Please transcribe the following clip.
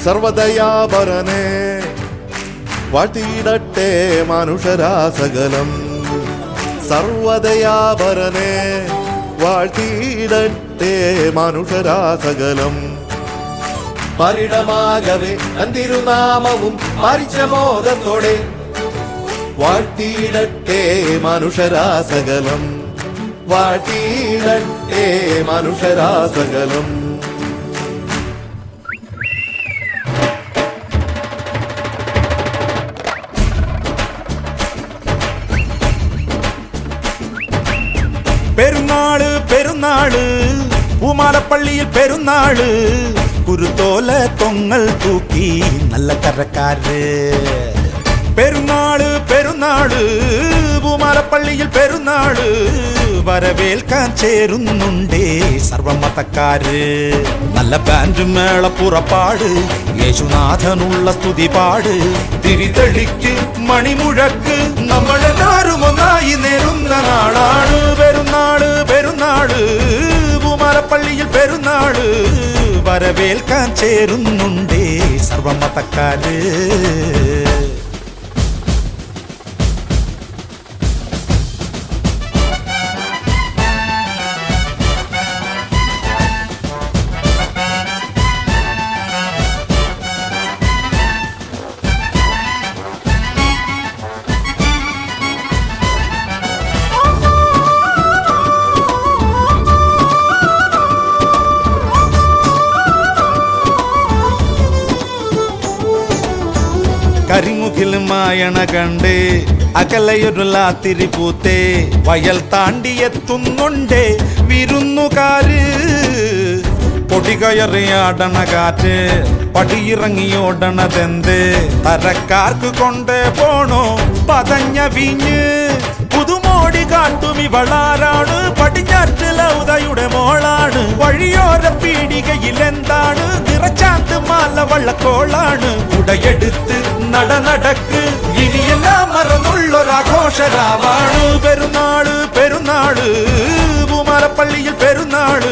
സർവദയാപരനെ വാഴ്ത്തിയിടട്ടെ മനുഷ്യരാസകലം. സർവദയാപരനെ വാഴ്ത്തിയിടട്ടെ മനുഷ്യരാസകലം. പരിണമാകവേ തിരുനാമവും പരിചമോദത്തോടെ വാഴ്ത്തിയിടട്ടെ മനുഷ്യരാസകലം. വാഴ്ത്തിയിടട്ടെ മനുഷ്യരാസകലം. പെരുന്നാള് പെരുന്നാള് പൂമാലപ്പള്ളിയിൽ പെരുന്നാള്. കുരുത്തോല തൊങ്ങൽ തൂക്കി നല്ല കരക്കാര്. പെരുന്നാള് പെരുന്നാള് പൂമാലപ്പള്ളിയിൽ പെരുന്നാള്. വരവേൽക്കാൻ ചേരുന്നുണ്ടേ സർവമതക്കാര്. നല്ല ബാൻഡ് മേള പുറപ്പാട്, യേശുനാഥനുള്ള സ്തുതിപാട്. തിരിതെളിക്ക് മണിമുഴക്ക്, നമ്മളെല്ലാരും ഒന്നായി നേരുന്ന നാളാണ്. പെരുന്നാള് പെരുന്നാള് പൂമാലപ്പള്ളിയിൽ പെരുന്നാള്. വരവേൽക്കാൻ ചേരുന്നുണ്ടേ സർവമതക്കാര്. കരിമുകിൽ മായണ കണ്ട് അകലയൊരു ലാത്തിരി പൂത്തേ. വയൽ താണ്ടിയെത്തുന്നുണ്ടേ വിരുന്നുകാര്. പൊടികയറിയാടണ കാറ്റ്, പടിയിറങ്ങിയോടണതെന്ത്. തരക്കാർക്ക് കൊണ്ടേ പോണോ പതഞ്ഞ വീഞ്ഞ്. പുതുമോടി കാട്ടും ഇവളാരാണ്, പടിഞ്ഞാറ്റിലൗതയുടെ മോളാണ്. വഴിയോര പീടികയിൽ എന്താണ് നിറച്ചാണ്ട് മാല വള്ളക്കോളാണ്. ഉടയെടുത്ത് നടക്ക്, ഇനിയെല്ലാം മറന്നുള്ളൊരാഘോഷരാവാണ്. പെരുന്നാള് പെരുന്നാള് പൂമാലപ്പള്ളിയിൽ പെരുന്നാള്.